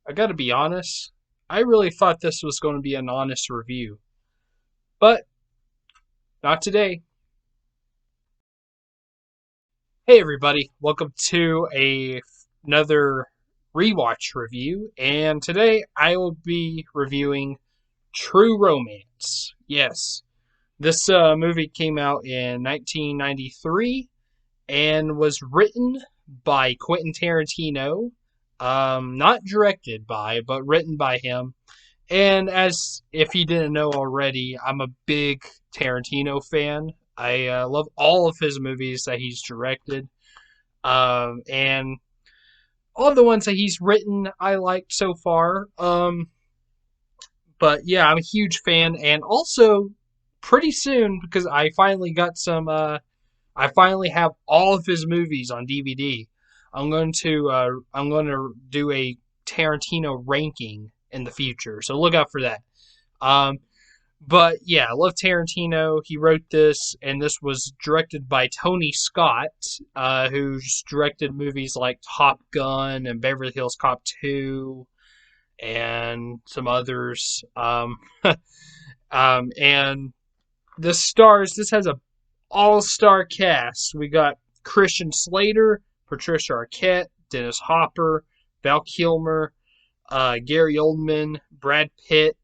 I gotta be honest, I really thought this was going to be an honest review, but not today. Hey everybody, welcome to another Rewatch review, and today I will be reviewing True Romance. Yes, this movie came out in 1993 and was written by Quentin Tarantino. Not directed by, but written by him. And as if you didn't know already, I'm a big Tarantino fan. I love all of his movies that he's directed. And all of the ones that he's written, I liked so far. But yeah, I'm a huge fan. And also, pretty soon, because I finally got I finally have all of his movies on DVD. I'm going to do a Tarantino ranking in the future, so look out for that. Um, but yeah, I love Tarantino. He wrote this, and this was directed by Tony Scott, who's directed movies like Top Gun and Beverly Hills Cop 2 and some others. And this has a all-star cast. We got Christian Slater, Patricia Arquette, Dennis Hopper, Val Kilmer, Gary Oldman, Brad Pitt,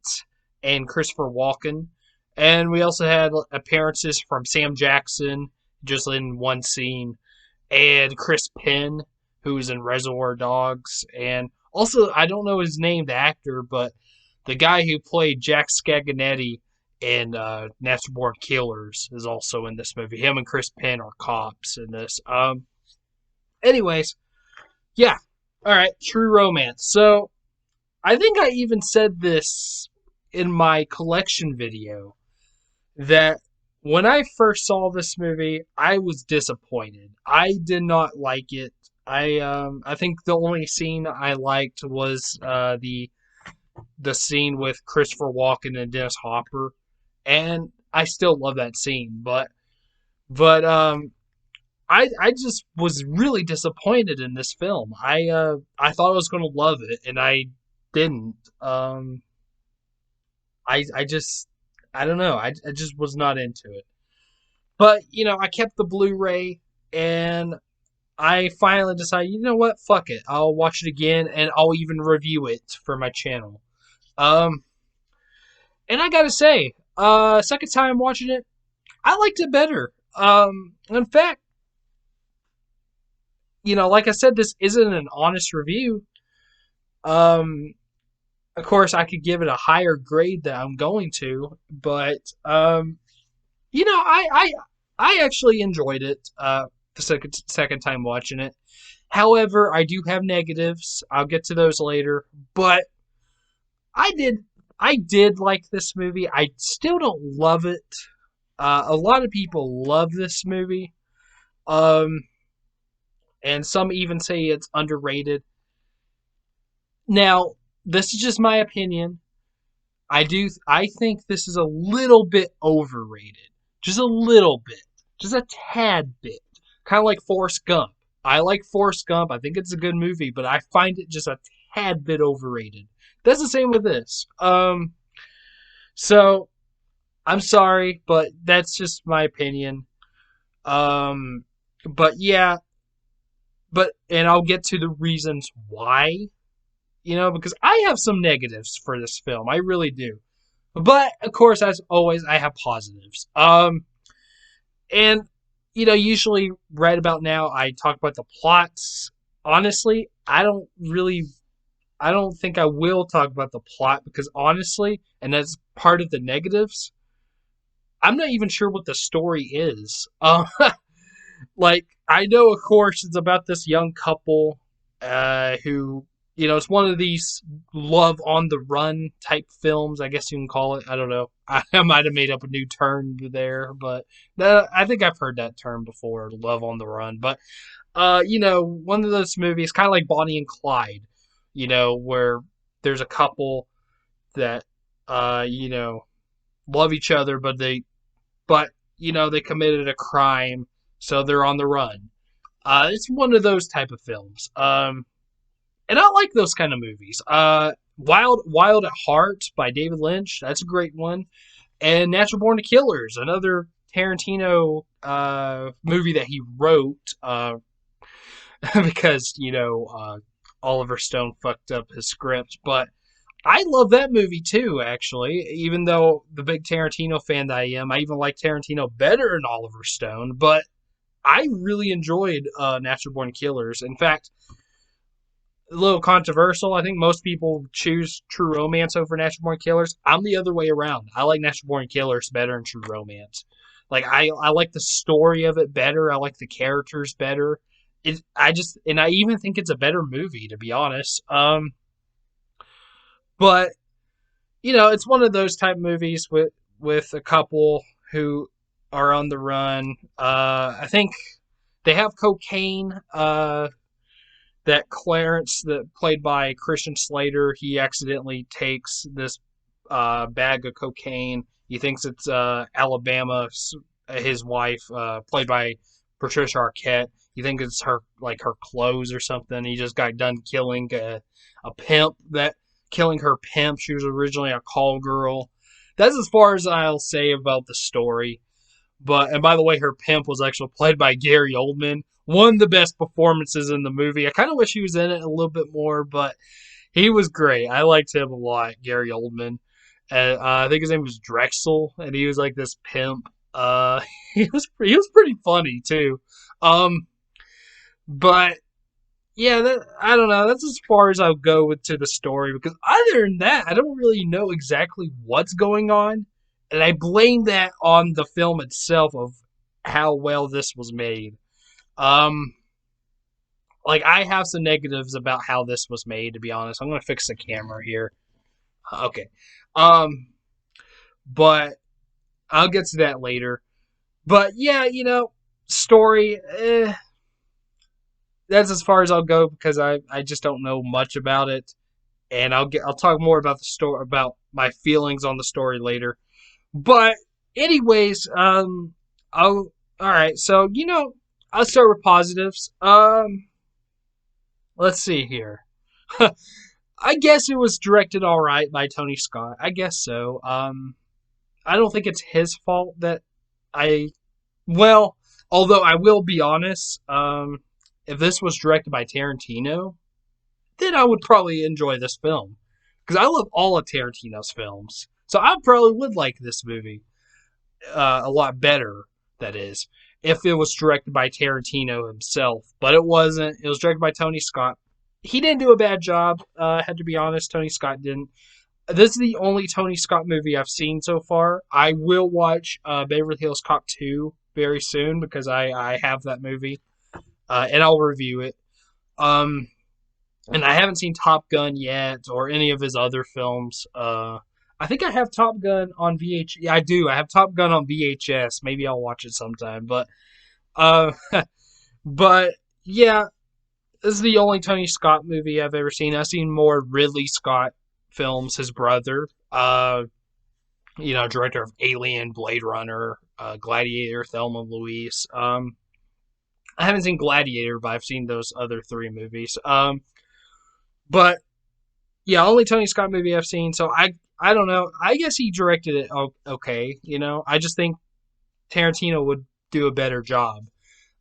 and Christopher Walken. And we also had appearances from Sam Jackson, just in one scene, and Chris Penn, who was in Reservoir Dogs. And also, I don't know his name, the actor, but the guy who played Jack Scaganetti in Natural Born Killers is also in this movie. Him and Chris Penn are cops in this. Anyways, yeah. All right, True Romance. So, I think I even said this in my collection video that when I first saw this movie, I was disappointed. I did not like it. I think the only scene I liked was the scene with Christopher Walken and Dennis Hopper, and I still love that scene. But I just was really disappointed in this film. I thought I was going to love it, and I didn't. I just I don't know. I just was not into it. But I kept the Blu-ray, and I finally decided, you know what, fuck it, I'll watch it again, and I'll even review it for my channel. Um, and I gotta say, second time watching it, I liked it better. In fact, like I said, this isn't an honest review. Um, of course, I could give it a higher grade that I'm going to, but you know, I I I actually enjoyed it. The second time watching it. However, I do have negatives. I'll get to those later. But I did I did like this movie. I still don't love it. A lot of people love this movie. Um, and some even say it's underrated. Now, this is just my opinion. I think this is a little bit overrated. Just a little bit. Just a tad bit. Kind of like Forrest Gump. I like Forrest Gump. I think it's a good movie, but I find it just a tad bit overrated. That's the same with this. So I'm sorry, but that's just my opinion. Um, but yeah, and I'll get to the reasons why. Because I have some negatives for this film. I really do. But of course, as always, I have positives. And usually right about now, I talk about the plots. Honestly, I don't think I will talk about the plot because honestly, and that's part of the negatives, I'm not even sure what the story is. Like I know, of course, it's about this young couple, who it's one of these love on the run type films, I guess you can call it. I don't know. I might have made up a new term there, but I think I've heard that term before, love on the run. But one of those movies, kind of like Bonnie and Clyde, where there's a couple that love each other, but they committed a crime, so they're on the run. It's one of those type of films. And I like those kind of movies. Wild at Heart by David Lynch. That's a great one. And Natural Born Killers, another Tarantino movie that he wrote because Oliver Stone fucked up his script. But I love that movie too. Actually, even though the big Tarantino fan that I am, I even like Tarantino better than Oliver Stone. But I really enjoyed Natural Born Killers. In fact, a little controversial. I think most people choose True Romance over Natural Born Killers. I'm the other way around. I like Natural Born Killers better than True Romance. Like I like the story of it better. I like the characters better. I even think it's a better movie, to be honest. But it's one of those type movies with a couple who are on the run. I think they have cocaine. That Clarence, that played by Christian Slater, he accidentally takes this bag of cocaine. He thinks it's Alabama, his wife, played by Patricia Arquette. He thinks it's her clothes or something. He just got done killing a pimp. Killing her pimp. She was originally a call girl. That's as far as I'll say about the story. And by the way, her pimp was actually played by Gary Oldman. One of the best performances in the movie. I kind of wish he was in it a little bit more, but he was great. I liked him a lot, Gary Oldman. And I think his name was Drexel, and he was like this pimp. He was pretty funny too. But yeah, I don't know. That's as far as I'll go to the story, because other than that, I don't really know exactly what's going on, and I blame that on the film itself of how well this was made. Um, I have some negatives about how this was made, to be honest. I'm gonna fix the camera here. Okay. Um, but I'll get to that later. But yeah, story. That's as far as I'll go because I just don't know much about it, and I'll talk more about the story, about my feelings on the story later. But anyways, all right. So I'll start with positives. Let's see here. I guess it was directed all right by Tony Scott. I guess so. I don't think it's his fault that I. Well, although I will be honest, if this was directed by Tarantino, then I would probably enjoy this film because I love all of Tarantino's films. So I probably would like this movie a lot better. That is, if it was directed by Tarantino himself, but it wasn't. It was directed by Tony Scott. He didn't do a bad job. I had to be honest. Tony Scott didn't. This is the only Tony Scott movie I've seen so far. I will watch Beverly Hills Cop 2 very soon because I have that movie, and I'll review it. And I haven't seen Top Gun yet or any of his other films. I think I have Top Gun on VHS. Yeah, I do. I have Top Gun on VHS. Maybe I'll watch it sometime. But, uh, but yeah, this is the only Tony Scott movie I've ever seen. I've seen more Ridley Scott films. His brother, director of Alien, Blade Runner, Gladiator, Thelma and Louise. I haven't seen Gladiator, but I've seen those other three movies. But yeah, only Tony Scott movie I've seen. So I don't know. I guess he directed it okay. I just think Tarantino would do a better job.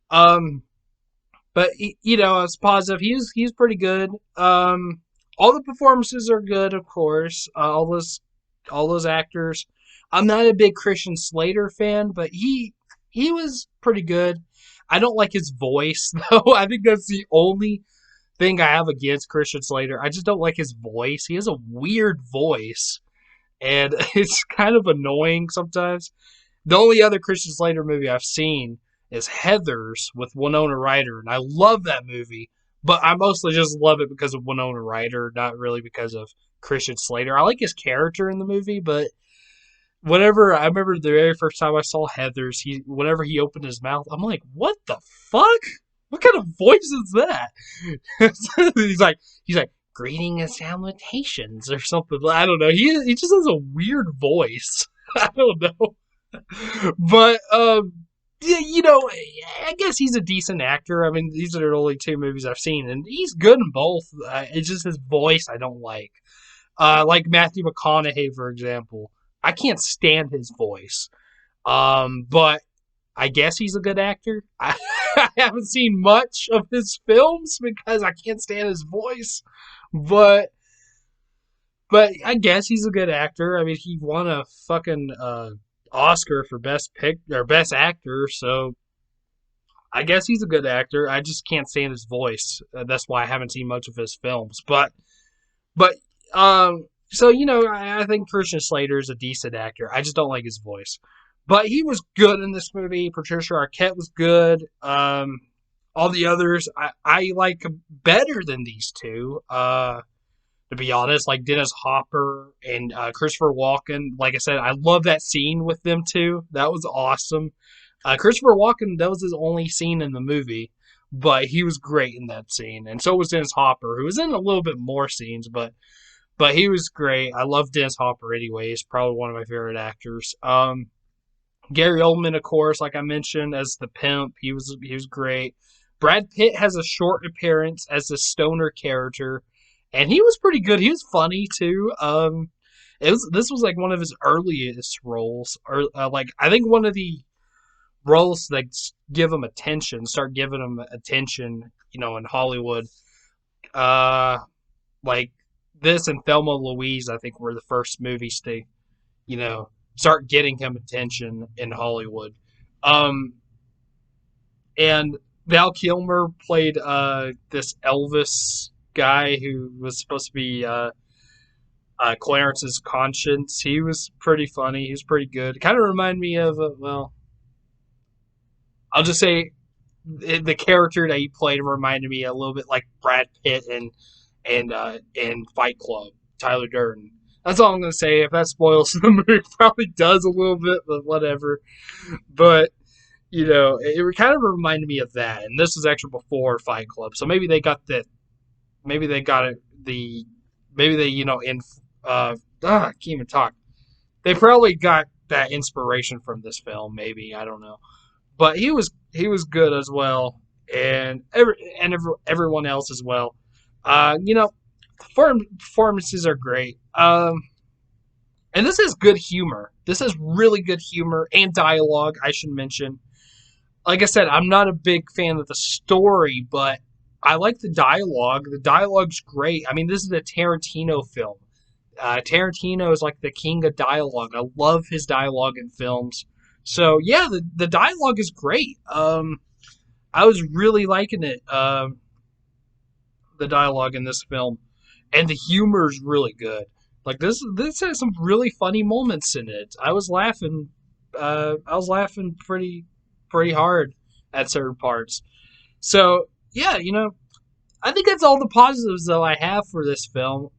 But it's positive. He's pretty good. All the performances are good, of course. All those actors. I'm not a big Christian Slater fan, but he was pretty good. I don't like his voice though. I think that's the only thing I have against Christian Slater. I just don't like his voice. He has a weird voice, and it's kind of annoying sometimes. The only other Christian Slater movie I've seen is Heathers with Winona Ryder, and I love that movie, but I mostly just love it because of Winona Ryder, not really because of Christian Slater. I like his character in the movie, but whenever I remember the very first time I saw Heathers, whenever he opened his mouth, I'm like, what the fuck? What kind of voice is that? he's like, greeting and salutations or something. I don't know. He just has a weird voice. I don't know. But I guess he's a decent actor. I mean, these are the only two movies I've seen, and he's good in both. It's just his voice I don't like. Like Matthew McConaughey, for example. I can't stand his voice. But I guess he's a good actor. I haven't seen much of his films because I can't stand his voice. But I guess he's a good actor. I mean, he won a fucking Oscar for best actor, so I guess he's a good actor. I just can't stand his voice. That's why I haven't seen much of his films. But so I think Christian Slater is a decent actor. I just don't like his voice. But he was good in this movie. Patricia Arquette was good. All the others I like better than these two. To be honest, like Dennis Hopper and Christopher Walken. Like I said, I love that scene with them two. That was awesome. Christopher Walken, that was his only scene in the movie, but he was great in that scene, and so was Dennis Hopper, who was in a little bit more scenes, but he was great. I love Dennis Hopper anyway. He's probably one of my favorite actors. Gary Oldman, of course, like I mentioned, as the pimp, he was great. Brad Pitt has a short appearance as the stoner character, and he was pretty good. He was funny too. This was like one of his earliest roles, or like I think one of the roles that start giving him attention, in Hollywood. Like this and Thelma and Louise, I think were the first movies to, start getting him attention in Hollywood. And Val Kilmer played this Elvis guy who was supposed to be Clarence's conscience. He was pretty funny. He was pretty good. Kind of reminded me of, I'll just say the character that he played reminded me a little bit like Brad Pitt and Fight Club, Tyler Durden. That's all I'm going to say. If that spoils the movie, it probably does a little bit, but whatever. But, it kind of reminded me of that. And this was actually before Fight Club. So maybe they got it, I can't even talk. They probably got that inspiration from this film, maybe. I don't know. But he was good as well. And everyone else as well. Performances are great. And this has good humor. This has really good humor and dialogue, I should mention. Like I said, I'm not a big fan of the story, but I like the dialogue. The dialogue's great. I mean, this is a Tarantino film. Tarantino is like the king of dialogue. I love his dialogue in films. So, yeah, the dialogue is great. I was really liking it. The dialogue in this film. And the humor is really good. Like this has some really funny moments in it. I was laughing pretty hard at certain parts. So yeah, I think that's all the positives though I have for this film.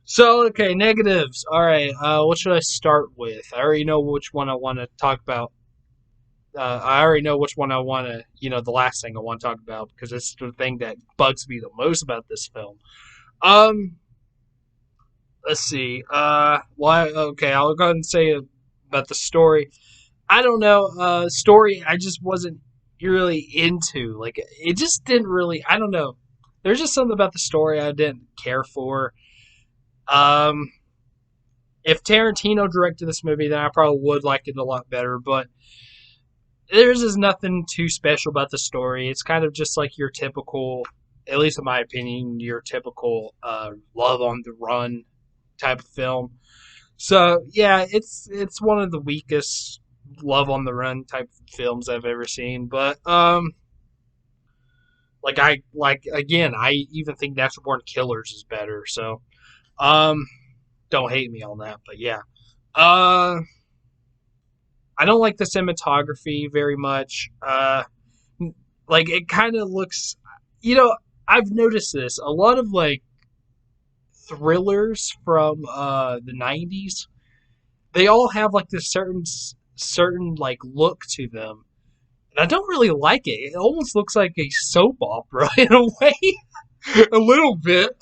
So okay, negatives. All right, what should I start with? I already know which one I want to talk about. I already know which one I want to, the last thing I want to talk about because it's the thing that bugs me the most about this film. Let's see. Okay, I'll go ahead and say about the story. I don't know. Story, I just wasn't really into. Like, it just didn't really. I don't know. There's just something about the story I didn't care for. If Tarantino directed this movie, then I probably would like it a lot better. But there's just nothing too special about the story. It's kind of just like your typical, at least in my opinion, your typical love on the run type of film. So yeah, it's one of the weakest love on the run type of films I've ever seen. But I even think Natural Born Killers is better. So don't hate me on that, but yeah. I don't like the cinematography very much. Like it kind of looks, I've noticed this. A lot of like thrillers from the 90s, they all have like this certain like look to them. And I don't really like it. It almost looks like a soap opera in a way. A little bit.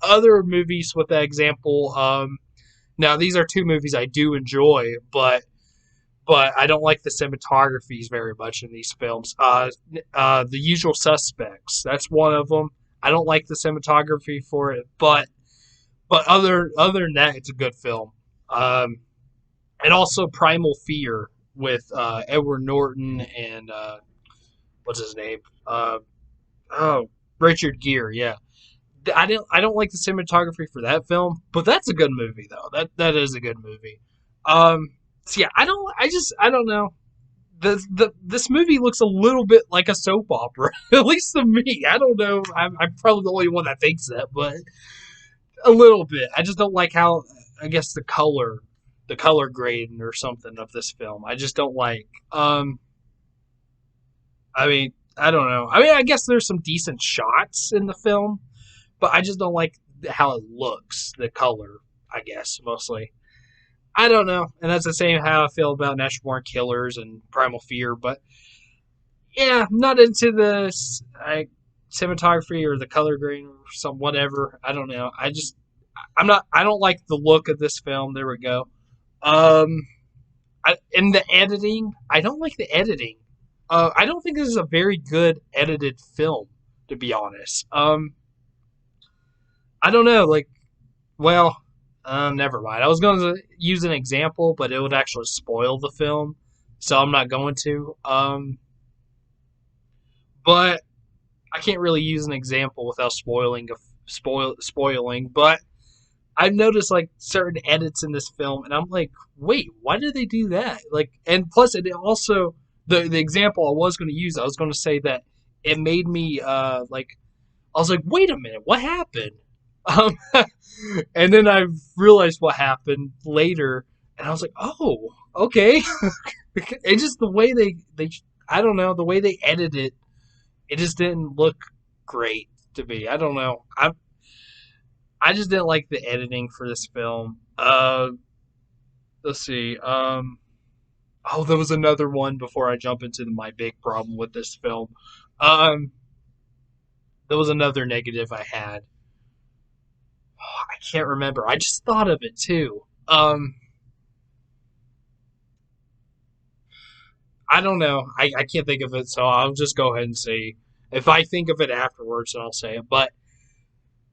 Other movies with that example, now these are two movies I do enjoy, but but I don't like the cinematographies very much in these films. The Usual Suspects, that's one of them. I don't like the cinematography for it, but other than that, it's a good film. Um, and also Primal Fear with Edward Norton and what's his name? Oh, Richard Gere. Yeah, I don't like the cinematography for that film, but that's a good movie though. That is a good movie. So yeah, I don't know. This movie looks a little bit like a soap opera, at least to me. I don't know. I'm probably the only one that thinks that, but a little bit. I just don't like how I guess the color grading or something of this film. I just don't like. I mean, I don't know. I mean, I guess there's some decent shots in the film, but I just don't like how it looks. The color, I guess, mostly. I don't know, and that's the same how I feel about Natural Born Killers and Primal Fear. But yeah, I'm not into the cinematography or the color grading or some whatever. I don't know. I'm not. I don't like the look of this film. There we go. Um, in the editing, I don't like the editing. I don't think this is a very good edited film, to be honest. I don't know. Like, well, never mind. I was going to use an example, but it would actually spoil the film, so I'm not going to. But I can't really use an example without spoiling. But I've noticed like certain edits in this film, and I'm like, wait, why did they do that? Like, and plus it also the example I was going to use, I was going to say that it made me like I was like, wait a minute, what happened? Um, and then I realized what happened later, and I was like, oh, okay. It's just the way they I don't know the way they edited it. It just didn't look great to me. I don't know. I just didn't like the editing for this film. Let's see. Oh, there was another one before I jump into my big problem with this film. Um, there was another negative I had. Oh, I can't remember. I just thought of it too. I don't know. I can't think of it, so I'll just go ahead and say if I think of it afterwards, then I'll say it. But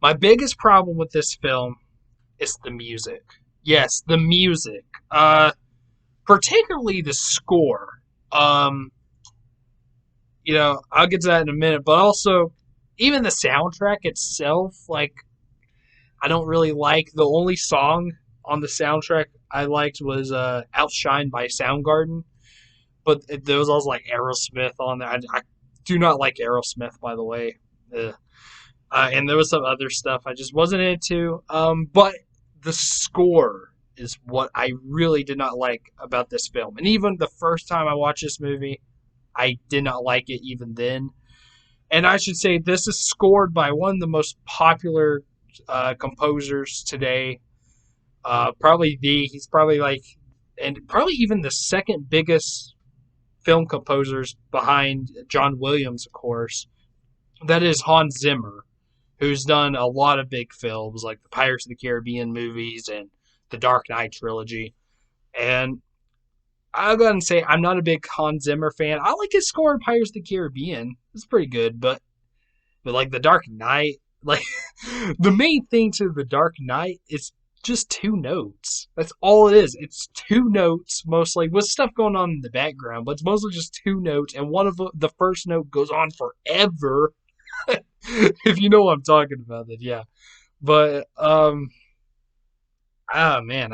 my biggest problem with this film is the music. Yes, the music. Particularly the score. Um, I'll get to that in a minute, but also even the soundtrack itself, like I don't really like. The only song on the soundtrack I liked was "Outshine" by Soundgarden, but there was also like Aerosmith on there. I do not like Aerosmith, by the way. And there was some other stuff I just wasn't into. But the score is what I really did not like about this film. And even the first time I watched this movie, I did not like it even then. And I should say this is scored by one of the most popular composers today. He's probably like, and probably even the second biggest film composers behind John Williams, of course. That is Hans Zimmer, who's done a lot of big films like the Pirates of the Caribbean movies and the Dark Knight trilogy. And I'll go ahead and say I'm not a big Hans Zimmer fan. I like his score in Pirates of the Caribbean. It's pretty good, but like the Dark Knight, like the main thing to the Dark Knight is just two notes. That's all it is. It's two notes mostly with stuff going on in the background, but it's mostly just two notes, and one of the first note goes on forever. If you know what I'm talking about, then yeah. But man,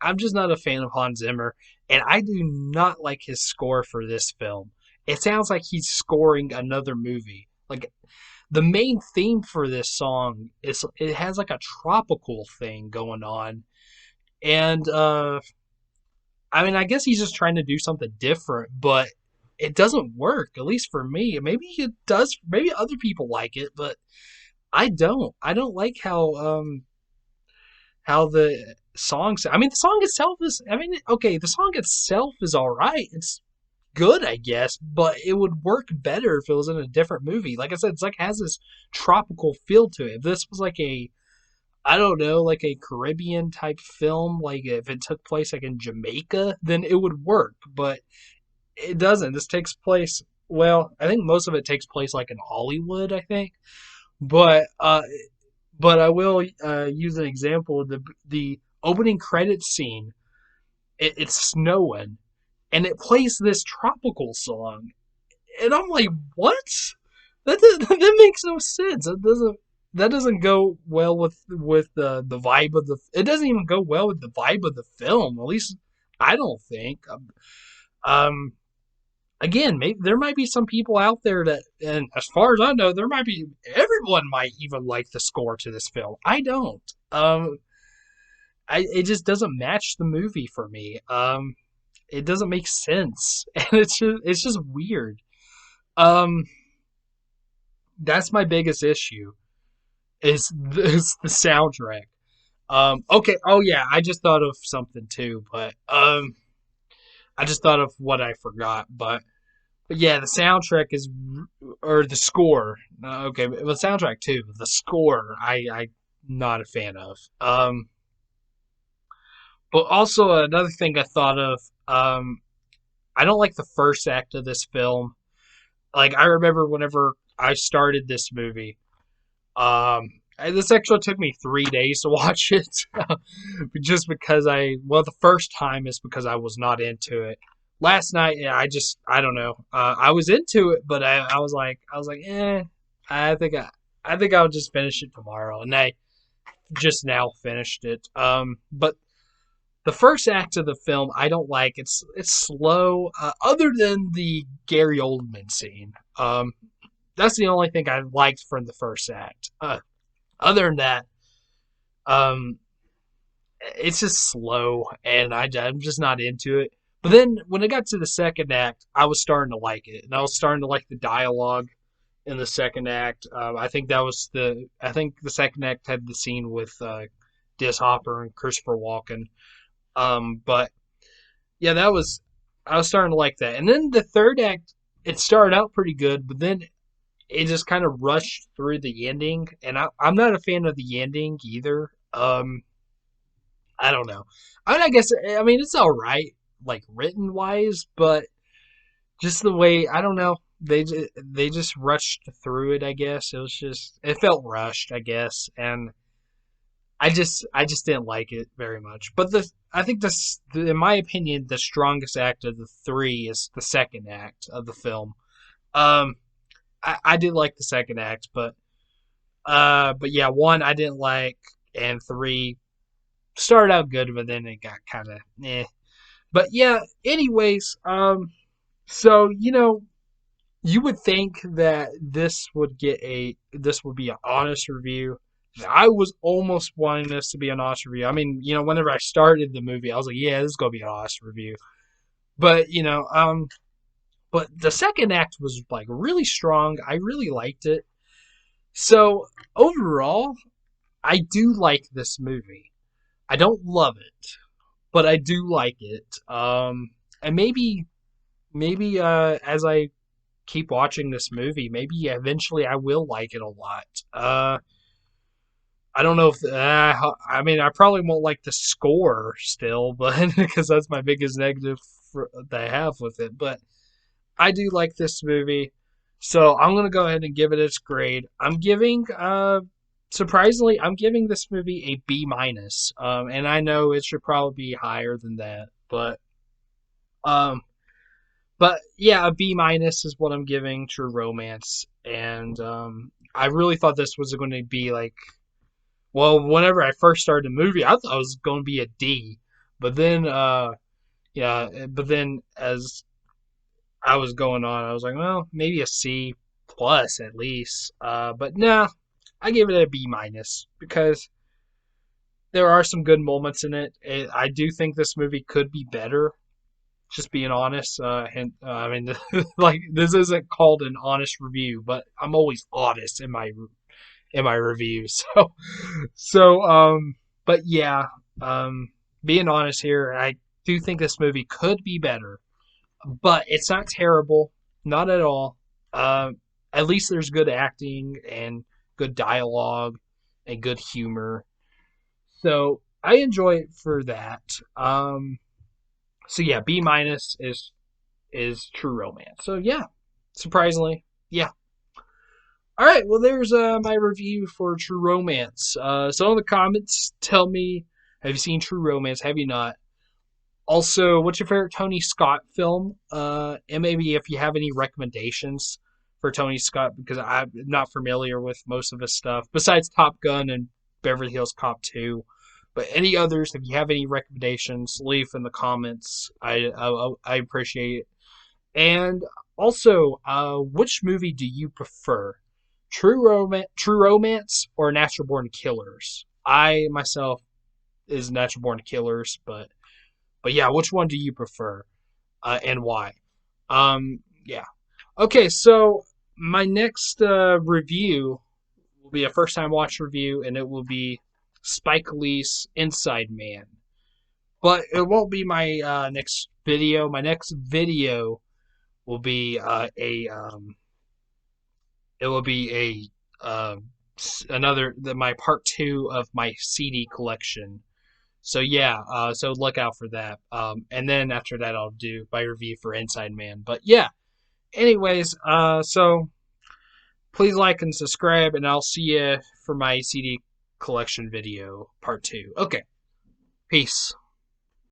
I'm just not a fan of Hans Zimmer, and I do not like his score for this film. It sounds like he's scoring another movie. Like the main theme for this song is it has like a tropical thing going on, and I mean I guess he's just trying to do something different, but it doesn't work. At least for me. Maybe it does. Maybe other people like it, but I don't. I don't like how the songs. I mean, the song itself is. I mean, okay, the song itself is all right. It's good, I guess, but it would work better if it was in a different movie. Like I said, it's like has this tropical feel to it. If this was like I don't know, like a Caribbean type film, like if it took place like in Jamaica, then it would work, but it doesn't. This takes place, well, I think most of it takes place like in Hollywood, I think. But I will use an example. The opening credits scene, it's snowing, and it plays this tropical song, and I'm like, what? That makes no sense. That doesn't go well with the vibe of the. It doesn't even go well with the vibe of the film. At least I don't think. Um Again, maybe there might be some people out there that, and as far as I know, there might be everyone might even like the score to this film. I don't. It just doesn't match the movie for me. It doesn't make sense, and it's just weird. Um, that's my biggest issue is the soundtrack. Okay. Oh yeah, I just thought of something too, but I just thought of what I forgot, but yeah, the soundtrack is, or the score. Okay, but the soundtrack too. The score, I'm not a fan of. But also another thing I thought of. I don't like the first act of this film. Like I remember whenever I started this movie. This actually took me 3 days to watch it, just because the first time is because I was not into it. Last night, yeah, I don't know. I was into it, but I was like, I think I'll just finish it tomorrow, and I just now finished it. But the first act of the film, I don't like. It's slow. Other than the Gary Oldman scene, that's the only thing I liked from the first act. Other than that, um, it's just slow, and I'm just not into it. But then when it got to the second act, I was starting to like it, and I was starting to like the dialogue in the second act. I think the second act had the scene with Dennis Hopper and Christopher Walken. But yeah, I was starting to like that, and then the third act, it started out pretty good, but then it just kind of rushed through the ending, and I'm not a fan of the ending either. I don't know. I guess I mean it's all right, like written wise, but just the way I don't know. They just rushed through it. I guess it felt rushed. I guess, and I just didn't like it very much. But I think in my opinion, the strongest act of the three is the second act of the film. Um, I did like the second act, but yeah, one I didn't like, and three started out good, but then it got kind of eh. But yeah, anyways, so you would think that this would be an honest review. I was almost wanting this to be an honest review. I mean, whenever I started the movie, I was like, yeah, this is gonna be an honest review. But but the second act was like really strong. I really liked it. So overall, I do like this movie. I don't love it, but I do like it. And maybe as I keep watching this movie, maybe eventually I will like it a lot. I don't know if I mean I probably won't like the score still, but because that's my biggest negative that I have with it. But I do like this movie, so I'm gonna go ahead and give it its grade. Surprisingly, I'm giving this movie a B minus. And I know it should probably be higher than that, um, but yeah, a B minus is what I'm giving True Romance, and I really thought this was going to be like, well, whenever I first started the movie, I thought it was going to be a D, but then yeah, but then as I was going on, I was like, well, maybe a C plus at least. But no, I gave it a B minus because there are some good moments in it. I do think this movie could be better. Just being honest, I mean, like this isn't called an honest review, but I'm always honest in my reviews. But yeah, being honest here, I do think this movie could be better, but it's not terrible, not at all. At least there's good acting and good dialogue and good humor. So I enjoy it for that. So yeah, B minus is True Romance. So yeah, surprisingly, yeah. All right, well, there's my review for True Romance. So in the comments, tell me, have you seen True Romance? Have you not? Also, what's your favorite Tony Scott film? And maybe if you have any recommendations for Tony Scott, because I'm not familiar with most of his stuff besides Top Gun and Beverly Hills Cop 2. But any others, if you have any recommendations, leave in the comments. I appreciate it. And also, which movie do you prefer? True Romance, or Natural Born Killers? I myself is Natural Born Killers, but yeah, which one do you prefer, and why? Yeah. Okay, so my next review will be a first time watch review, and it will be Spike Lee's Inside Man. But it won't be my next video. My next video will be it will be another my part two of my CD collection. So yeah, so look out for that. And then after that, I'll do my review for Inside Man. But yeah, anyways, so please like and subscribe, and I'll see you for my CD collection video part two. Okay, peace.